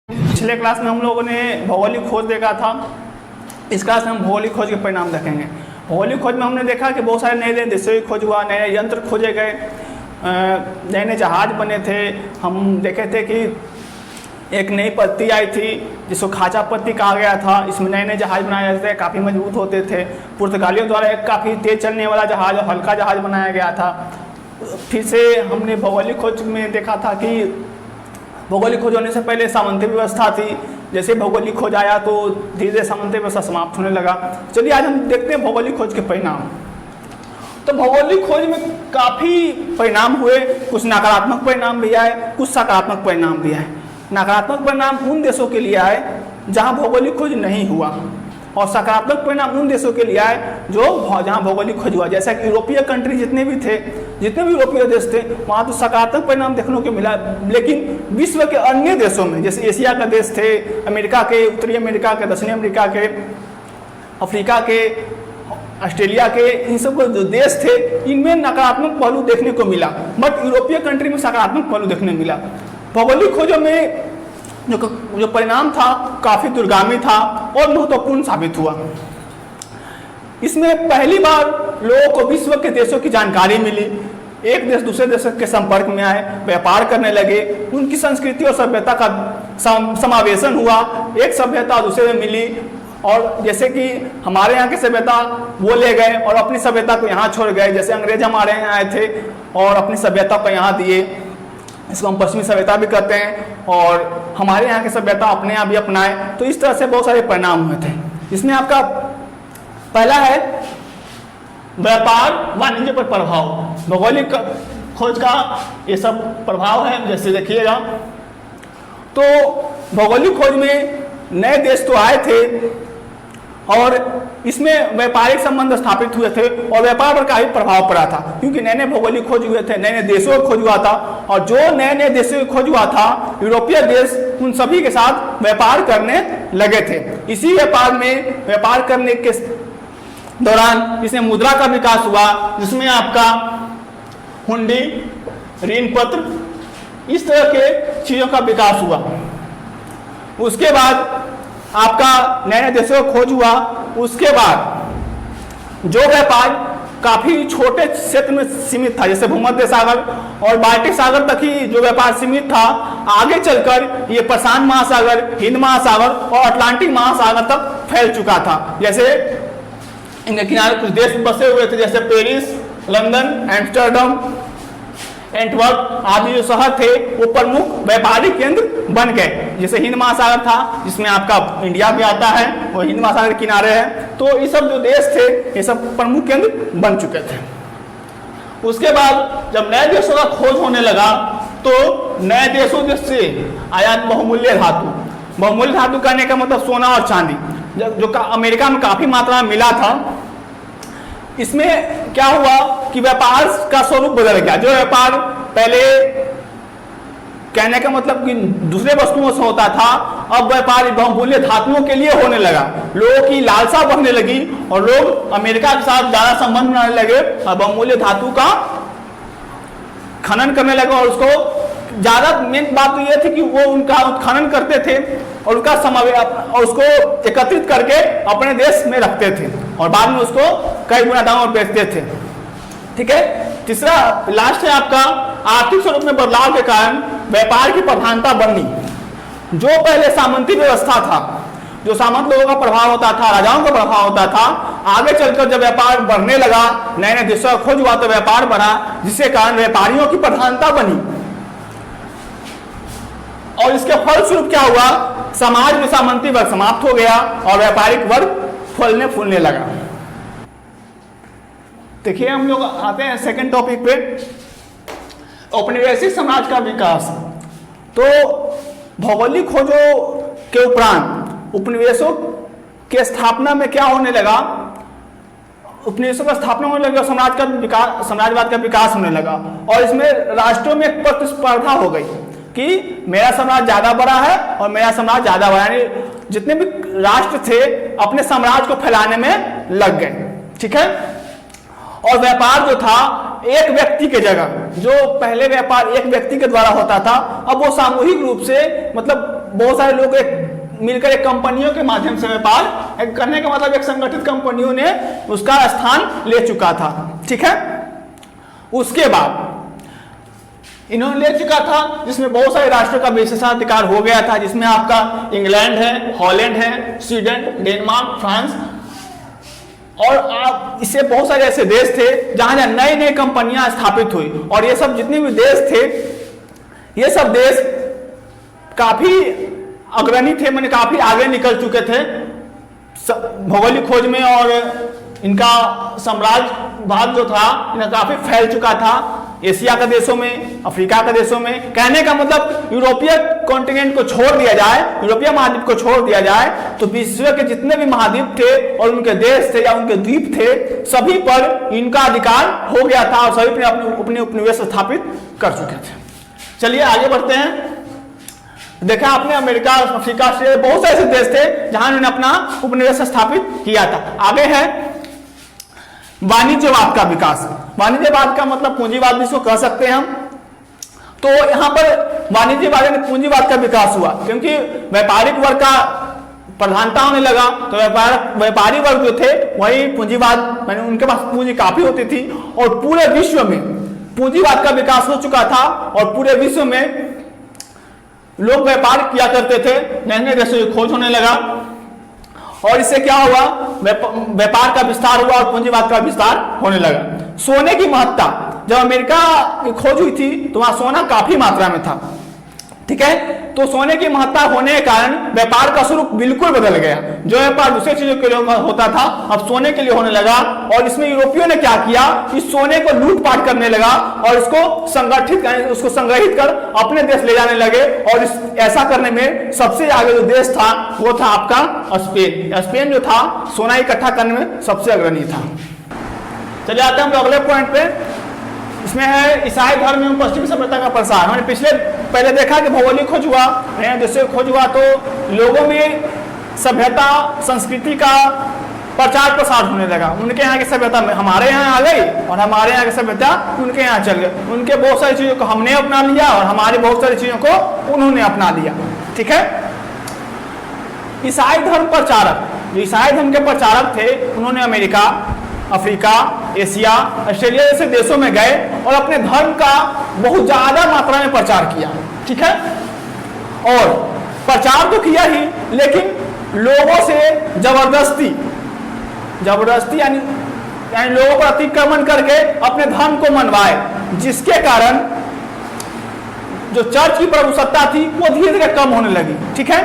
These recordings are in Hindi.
पिछले क्लास में हम लोगों ने भौगोलिक खोज देखा था। इस क्लास में हम भौगोलिक खोज के परिणाम देखेंगे। भौगोलिक खोज में हमने देखा कि बहुत सारे नए नए देशों की खोज हुआ, नए नए यंत्र खोजे गए, नए नए जहाज बने थे। हम देखे थे कि एक नई पत्ती आई थी जिसको खाचा पत्ती कहा गया था। इसमें नए नए जहाज बनाए जाते थे, काफ़ी मजबूत होते थे। पुर्तगालियों द्वारा एक काफ़ी तेज चलने वाला जहाज और हल्का जहाज बनाया गया था। फिर से हमने भौगोलिक खोज में देखा था कि भौगोलिक खोज होने से पहले सामंती व्यवस्था थी। जैसे भौगोलिक खोज आया तो धीरे धीरे सामंती व्यवस्था समाप्त होने लगा। चलिए आज हम देखते हैं भौगोलिक खोज के परिणाम। तो भौगोलिक खोज में काफ़ी परिणाम हुए, कुछ नकारात्मक परिणाम भी आए, कुछ सकारात्मक परिणाम भी आए। नकारात्मक परिणाम उन देशों के लिए आए जहां भौगोलिक खोज नहीं हुआ, और सकारात्मक परिणाम उन देशों के लिए आए जहां भौगोलिक खोज हुआ। जैसा कि यूरोपीय कंट्री जितने भी यूरोपीय देश थे वहाँ तो सकारात्मक परिणाम देखने को मिला, लेकिन विश्व के अन्य देशों में जैसे एशिया का देश थे, अमेरिका के, उत्तरी अमेरिका के, दक्षिणी अमेरिका के, अफ्रीका के, ऑस्ट्रेलिया के, इन सब जो देश थे इनमें नकारात्मक पहलू देखने को मिला, बट यूरोपीय कंट्री में सकारात्मक पहलू देखने को मिला। भौगोलिक खोजों में जो परिणाम था काफ़ी दूरगामी था और महत्वपूर्ण साबित हुआ। इसमें पहली बार लोगों को विश्व के देशों की जानकारी मिली, एक देश दूसरे देश के संपर्क में आए, व्यापार करने लगे, उनकी संस्कृति और सभ्यता का समावेशन हुआ, एक सभ्यता दूसरे में मिली। और जैसे कि हमारे यहाँ की सभ्यता वो ले गए और अपनी सभ्यता को यहाँ छोड़ गए, जैसे अंग्रेज हमारे यहाँ आए थे और अपनी सभ्यता को यहाँ दिए, इसको हम पश्चिमी सभ्यता भी कहते हैं, और हमारे यहाँ की सभ्यता अपने यहाँ भी अपनाए। तो इस तरह से बहुत सारे परिणाम हुए थे। इसमें आपका पहला है व्यापार वाणिज्य पर प्रभाव। भौगोलिक खोज का ये सब प्रभाव है। जैसे देखिएगा तो भौगोलिक खोज में नए देश तो आए थे और इसमें व्यापारिक संबंध स्थापित हुए थे और व्यापार पर काफी प्रभाव पड़ा था, क्योंकि नए नए भौगोलिक खोज हुए थे, नए नए देशों की खोज हुआ था, और जो नए नए देशों की खोज हुआ था यूरोपीय देश उन सभी के साथ व्यापार करने लगे थे। इसी व्यापार करने के दौरान इसमें मुद्रा का विकास हुआ, जिसमें आपका हुंडी, ऋण पत्र, इस तरह के चीजों का विकास हुआ। उसके बाद आपका नए नए देशों का खोज हुआ। उसके बाद जो व्यापार काफी छोटे क्षेत्र में सीमित था, जैसे भूमध्य सागर और बाल्टिक सागर तक ही जो व्यापार सीमित था, आगे चलकर ये प्रशांत महासागर, हिंद महासागर और अटलांटिक महासागर तक फैल चुका था। जैसे इनके किनारे कुछ देश बसे हुए थे, जैसे पेरिस, लंदन, एम्स्टर्डम, एंटवर्प आदि जो शहर थे वो प्रमुख व्यापारिक केंद्र बन गए। जैसे हिंद महासागर था जिसमें आपका इंडिया भी आता है, वो हिंद महासागर के किनारे है। तो ये सब जो देश थे ये सब प्रमुख केंद्र बन चुके थे। उसके बाद जब नए देशों का खोज होने लगा तो नए देशों से आया बहुमूल्य धातु। बहुमूल्य धातु कहने का मतलब सोना और चांदी, जो अमेरिका में काफी मात्रा में मिला था। इसमें क्या हुआ कि व्यापार का स्वरूप बदल गया। जो व्यापार पहले कहने का मतलब कि दूसरे वस्तुओं से होता था, अब व्यापार बहुमूल्य धातुओं के लिए होने लगा। लोगों की लालसा बढ़ने लगी और लोग अमेरिका के साथ ज्यादा संबंध बनाने लगे और बहुमूल्य धातु का खनन करने लगे। और उसको ज्यादा मेन बात तो यह थी कि वो उनका उत्खनन करते थे और उनका और उसको एकत्रित करके अपने देश में रखते थे और बाद में उसको कई गुना दाम पर बेचते थे। ठीक है। तीसरा लास्ट है आपका आर्थिक स्वरूप में बदलाव के कारण व्यापार की प्रधानता बढ़नी। जो पहले सामंती व्यवस्था था, जो सामंत लोगों का प्रभाव होता था, राजाओं का प्रभाव होता था, आगे चलकर जब व्यापार बढ़ने लगा, नए नए देशों का खोज हुआ तो व्यापार बढ़ा, जिसके कारण व्यापारियों की प्रधानता बनी। और इसके फलस्वरूप क्या हुआ, समाज में सामंती वर्ग समाप्त हो गया और व्यापारिक वर्ग फलने फूलने लगा। देखिए हम लोग आते हैं सेकंड टॉपिक पे, औपनिवेशिक समाज का विकास। तो भौगोलिक खोजों के उपरांत उपनिवेशों के स्थापना में क्या होने लगा, उपनिवेशों का स्थापना होने लगा, समाजवाद का विकास होने लगा। और इसमें राष्ट्रों में एक प्रतिस्पर्धा हो गई कि मेरा साम्राज्य ज्यादा बड़ा है और मेरा साम्राज्य ज्यादा बड़ा, यानी जितने भी राष्ट्र थे अपने साम्राज्य को फैलाने में लग गए। ठीक है। और व्यापार जो था एक व्यक्ति के जगह, जो पहले व्यापार एक व्यक्ति के द्वारा होता था, अब वो सामूहिक रूप से मतलब बहुत सारे लोग एक मिलकर एक कंपनियों के माध्यम से व्यापार करने का मतलब एक संगठित कंपनियों ने उसका स्थान ले चुका था। ठीक है, उसके बाद इन्होंने ले चुका था जिसमें बहुत सारे राष्ट्रों का विशेषाधिकार हो गया था, जिसमें आपका इंग्लैंड है, हॉलैंड है, स्वीडन, डेनमार्क, फ्रांस और आप इससे बहुत सारे ऐसे देश थे जहां जहां नई नई कंपनियां स्थापित हुई। और ये सब जितने भी देश थे, ये सब देश काफी अग्रणी थे, मैंने काफी आगे निकल चुके थे भौगोलिक खोज में, और इनका साम्राज्य भाग जो था इनका काफी फैल चुका था एशिया के देशों में, अफ्रीका के देशों में। कहने का मतलब यूरोपीय कॉन्टिनेंट को छोड़ दिया जाए, यूरोपीय महाद्वीप को छोड़ दिया जाए तो विश्व के जितने भी महाद्वीप थे और उनके देश थे या उनके द्वीप थे, सभी पर इनका अधिकार हो गया था और सभी अपने उपनिवेश स्थापित कर चुके थे। चलिए आगे बढ़ते हैं। देखा आपने अमेरिका, अफ्रीका, ऑस्ट्रेलिया, बहुत सारे ऐसे देश थे जहां उन्होंने अपना उपनिवेश स्थापित किया था। आगे है वाणिज्यवाद का विकास। वाणिज्यवाद का मतलब पूंजीवाद भी इसको कह सकते हैं हम। तो यहां पर वाणिज्यवाद यानी पूंजीवाद का विकास हुआ क्योंकि व्यापारिक वर्ग का प्रधानता होने लगा, तो व्यापारी वर्ग जो थे वही पूंजीवाद, मैंने उनके पास पूंजी काफी होती थी और पूरे विश्व में पूंजीवाद का विकास हो चुका था और पूरे विश्व में लोग व्यापार किया करते थे, नए नए देशों की खोज होने लगा और इससे क्या हुआ, व्यापार का विस्तार हुआ और पूंजीवाद का विस्तार होने लगा। सोने की महत्ता, जब अमेरिका की खोज हुई थी तो वहां सोना काफी मात्रा में था। ठीक है, तो सोने की महत्ता होने के कारण व्यापार का स्वरूप बिल्कुल बदल गया। जो व्यापार दूसरे चीजों के लिए होता था अब सोने के लिए होने लगा और इसमें यूरोपियों ने क्या किया, इस सोने को लूटपाट करने लगा और इसको उसको संग्रहित कर अपने देश ले जाने लगे। और ऐसा करने में सबसे आगे जो देश था वो था आपका स्पेन। स्पेन जो था सोना इकट्ठा करने में सबसे अग्रणी था। चलिए आते हैं हम अगले पॉइंट पे। इसमें है ईसाई धर्म एवं पश्चिमी सभ्यता का प्रसार। हमने पहले देखा कि भौगोलिक खोज हुआ, नए देशों की खोज हुआ तो लोगों में सभ्यता संस्कृति का प्रचार प्रसार होने लगा। उनके यहाँ की सभ्यता हमारे यहाँ आ गई और हमारे यहाँ की सभ्यता उनके यहाँ चल गई। उनके बहुत सारी चीजों को हमने अपना लिया और हमारी बहुत सारी चीजों को उन्होंने अपना लिया। ठीक है, ईसाई धर्म प्रचारक, जो ईसाई धर्म के प्रचारक थे उन्होंने अमेरिका, अफ्रीका, एशिया, ऑस्ट्रेलिया जैसे देशों में गए और अपने धर्म का बहुत ज्यादा मात्रा में प्रचार किया। ठीक है, और प्रचार तो किया ही लेकिन लोगों से जबरदस्ती यानी लोगों पर अतिक्रमण करके अपने धर्म को मनवाए, जिसके कारण जो चर्च की प्रभुसत्ता थी वो धीरे धीरे कम होने लगी। ठीक है,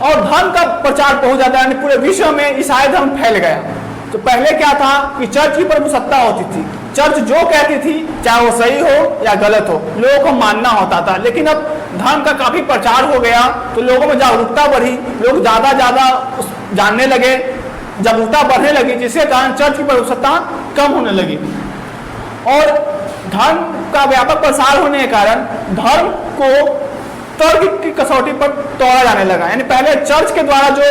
और धर्म का प्रचार बहुत ज्यादा यानी पूरे विश्व में ईसाई धर्म फैल गया। तो पहले क्या था कि चर्च की प्रभुसत्ता होती थी, चर्च जो कहती थी चाहे वो सही हो या गलत हो लोगों को मानना होता था। लेकिन अब धर्म का काफी प्रचार हो गया तो लोगों में जागरूकता बढ़ी, लोग ज्यादा जानने लगे, जागरूकता बढ़ने लगी, जिसके कारण चर्च की प्रभुसत्ता कम होने लगी। और धर्म का व्यापक प्रसार होने के कारण धर्म को तर्क की कसौटी पर तोड़ा जाने लगा। यानी पहले चर्च के द्वारा जो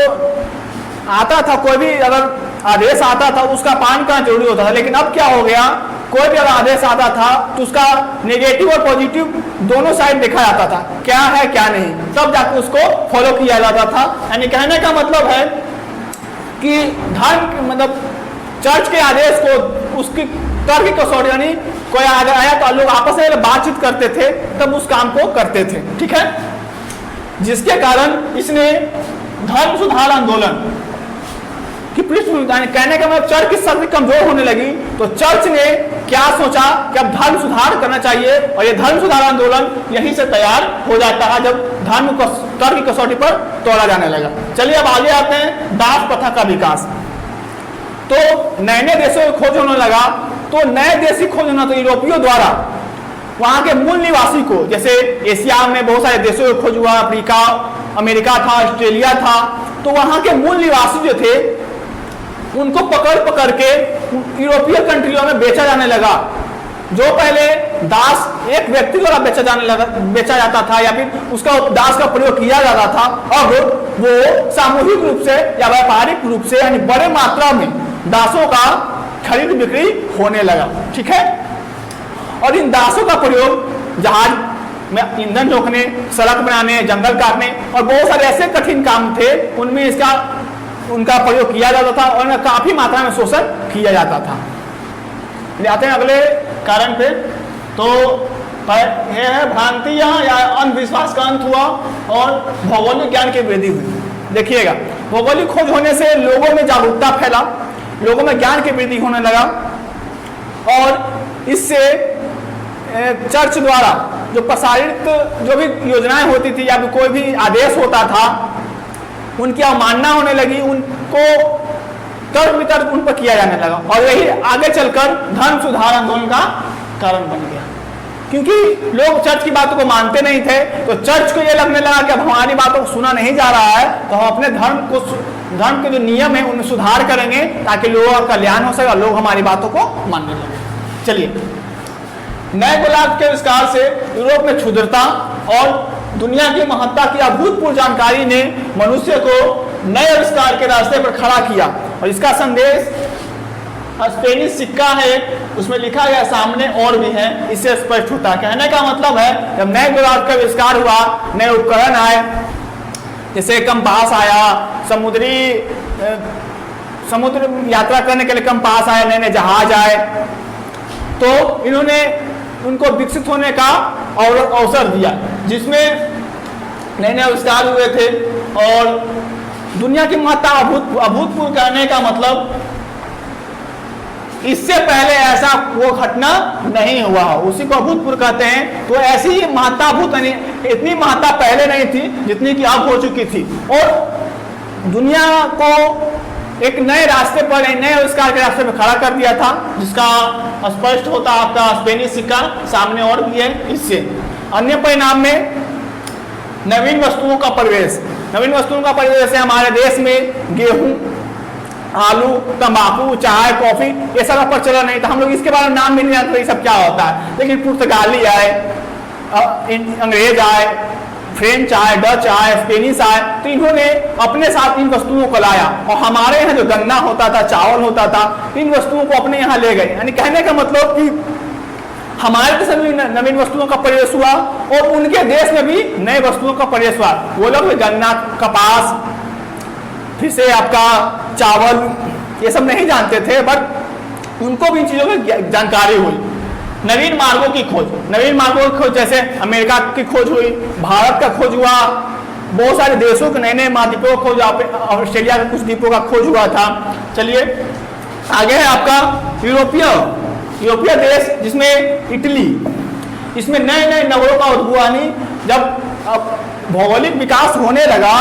आता था, कोई भी अगर आदेश आता था उसका पालन करना जरूरी होता था, लेकिन अब क्या हो गया, कोई भी अगर आदेश आता था तो उसका नेगेटिव और पॉजिटिव दोनों साइड देखा जाता था, क्या है क्या नहीं, तब जाकर उसको फॉलो किया जाता था। यानी कहने का मतलब है कि धर्म मतलब चर्च के आदेश को उसकी तर्क कसौटी यानी कोई आया तो लोग आपस में बातचीत करते थे तब उस काम को करते थे। ठीक है, जिसके कारण इसने धर्म सुधार आंदोलन की पृष्ठभूमि, कहने का मतलब चर्च की शक्ति कमजोर होने लगी तो चर्च ने क्या सोचा कि अब धर्म सुधार करना चाहिए और ये धर्म सुधार आंदोलन यहीं से तैयार हो जाता है जब धर्म को तर्क की कसौटी पर तोड़ा जाने लगा। चलिए अब आगे आते हैं दास प्रथा का विकास। तो नए नए देशों की खोज होने लगा, तो नए देश की खोज होना तो यूरोपियों द्वारा वहां के मूल निवासी को, जैसे एशिया में बहुत सारे देशों की खोज हुआ, अफ्रीका, अमेरिका था, ऑस्ट्रेलिया था, तो वहां के मूल निवासी जो थे उनको पकड़ के यूरोपीय कंट्रियों में बेचा जाने लगा। जो पहले दास एक व्यक्ति द्वारा बेचा जाता था या फिर उसका दास का प्रयोग किया जाता था, अब वो सामूहिक रूप से या व्यापारिक रूप से यानी बड़े मात्रा में दासों का खरीद बिक्री होने लगा। ठीक है, और इन दासों का प्रयोग जहाज में ईंधन जोखने, सड़क बनाने, जंगल काटने और बहुत सारे ऐसे कठिन काम थे, उनमें उनका प्रयोग किया जाता था और काफी मात्रा में शोषण किया जाता था। आते हैं अगले कारण पे। तो यह है भ्रांतियां या अंधविश्वास का अंत हुआ और भौगोलिक ज्ञान की वृद्धि हुई। देखिएगा, भौगोलिक खोज होने से लोगों में जागरूकता फैला, लोगों में ज्ञान की वृद्धि होने लगा और इससे चर्च द्वारा जो प्रसारित जो भी योजनाएं होती थी या कोई भी आदेश होता था, उनकी अवमानना होने लगी, उनको तर्क वितर्क उन पर किया जाने लगा और यही आगे चलकर धर्म सुधार आंदोलन का कारण बन गया। क्योंकि लोग चर्च की बातों को मानते नहीं थे, तो चर्च को यह लगने लगा कि अब हमारी बातों को सुना नहीं जा रहा है, तो हम अपने धर्म के जो नियम है उनमें सुधार करेंगे ताकि लोगों का कल्याण हो सके, लोग हमारी बातों को मानने लगे। चलिए, नए गोलार्ध के आविष्कार से यूरोप में क्षुद्रता और दुनिया की महत्ता की अभूतपूर्व जानकारी ने मनुष्य को नए आविष्कार के रास्ते पर खड़ा किया और इसका संदेश स्पेनिश सिक्का है, उसमें लिखा गया सामने और भी है, इससे स्पष्ट होता है। कहने का मतलब है, जब नए गोलार्ध का आविष्कार हुआ, नए उपकरण आए, जैसे कंपास आया, समुद्र यात्रा करने के लिए कंपास आया, नए नए जहाज आए, तो इन्होंने उनको विकसित होने का अवसर दिया, जिसमें नए नए आविष्कार हुए थे और दुनिया की महत्ता अभूतपूर्व करने का मतलब इससे पहले ऐसा वो घटना नहीं हुआ, उसी को अभूतपूर्व कहते हैं। तो ऐसी महत्ता इतनी महत्ता पहले नहीं थी जितनी कि अब हो चुकी थी और दुनिया को एक नए रास्ते पर, एक नए आविष्कार के रास्ते पर खड़ा कर दिया था, जिसका स्पष्ट होता आपका स्पेनिश सिक्का सामने और भी है। इससे अन्य परिणाम में नवीन वस्तुओं का प्रवेश, नवीन वस्तुओं का प्रवेश जैसे हमारे देश में गेहूं, आलू, तंबाकू, चाय, कॉफी, ये सब प्रचलन नहीं था, हम लोग इसके बारे में नाम भी नहीं जानते ये सब क्या होता है। लेकिन पुर्तगाली आए, अंग्रेज आए, फ्रेंच आए, डच आए, स्पेनिश आए, तो इन्होंने अपने साथ इन वस्तुओं को लाया और हमारे यहाँ जो गन्ना होता था, चावल होता था, इन वस्तुओं को अपने यहाँ ले गए। यानी कहने का मतलब कि हमारे देश में भी नवीन वस्तुओं का प्रवेश हुआ और उनके देश में भी नए वस्तुओं का प्रवेश हुआ। वो लोग गन्ना, कपास, फिर से आपका चावल, ये सब नहीं जानते थे, बट उनको भी इन चीज़ों की जानकारी हुई। नवीन मार्गों की खोज, नवीन मार्गों की खोज जैसे अमेरिका की खोज हुई, भारत का खोज हुआ, बहुत सारे देशों के नए नए महाद्वीपों का खोज, ऑस्ट्रेलिया के कुछ द्वीपों का खोज हुआ था। चलिए आगे है आपका यूरोपीय देश, जिसमें इटली, इसमें नए नए नगरों का उद्भव। जब भौगोलिक विकास होने लगा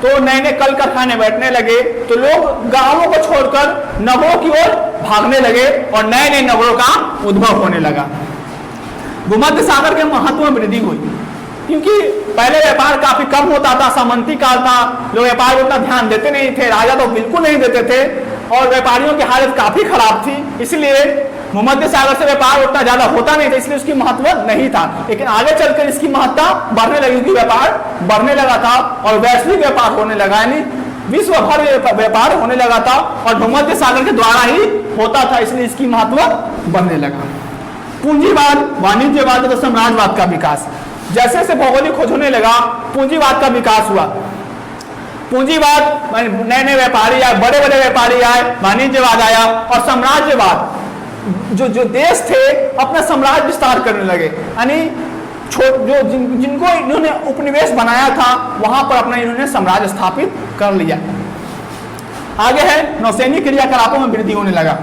तो नए नए कल कारखाने बैठने लगे, तो लोग गांवों को छोड़कर नगरों की ओर भागने लगे और नए नए नगरों का उद्भव होने लगा। भूमध्य सागर के महत्व में वृद्धि हुई, क्योंकि पहले व्यापार काफी कम होता था, सामंती काल था, लोग व्यापार को उतना ध्यान देते नहीं थे, राजा तो बिल्कुल नहीं देते थे और व्यापारियों की हालत काफी खराब थी, इसलिए भूमध्य सागर से व्यापार उतना ज्यादा होता नहीं था, इसलिए उसकी महत्व नहीं था। लेकिन आगे चलकर इसकी महत्ता बढ़ने लगी, क्योंकि व्यापार बढ़ने लगा था और वैश्विक व्यापार होने लगा, यानी विश्व भर व्यापार होने लगा था और भूमध्य सागर के द्वारा ही होता था, इसलिए इसकी महत्व बढ़ने लगा। पूंजीवाद, वाणिज्यवाद और साम्राज्यवाद का विकास, जैसे जैसे भौगोलिक खोज होने लगा, पूंजीवाद का विकास हुआ। पूंजीवाद, नए नए व्यापारी आए, बड़े बड़े व्यापारी आए, वाणिज्यवाद आया और साम्राज्यवाद, जो देश थे अपना साम्राज्य विस्तार करने लगे, यानी जिनको इन्होंने उपनिवेश बनाया था वहां पर अपना इन्होंने साम्राज्य स्थापित कर लिया। आगे है नौसैनिक क्रियाकलापों में वृद्धि होने लगा।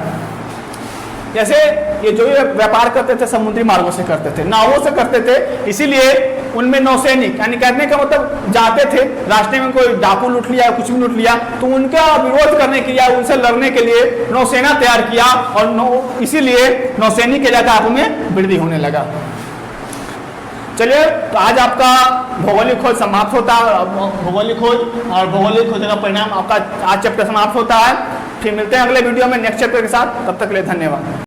जैसे ये जो व्यापार करते थे समुद्री मार्गों से करते थे, नावों से करते थे, इसीलिए उनमें नौसैनिक, यानी कहने का मतलब जाते थे रास्ते में कोई डाकू लूट लिया, कुछ भी लूट लिया, तो उनका विरोध करने के लिए, उनसे लड़ने के लिए नौसेना तैयार किया और इसीलिए नौसैनिक क्रियाकलापों में वृद्धि होने लगा। चलिए, तो आज आपका भौगोलिक खोज समाप्त होता है, भौगोलिक खोज और भौगोलिक खोज का परिणाम आपका आज चैप्टर समाप्त होता है। फिर मिलते हैं अगले वीडियो में नेक्स्ट चैप्टर के साथ, तब तक के लिए धन्यवाद।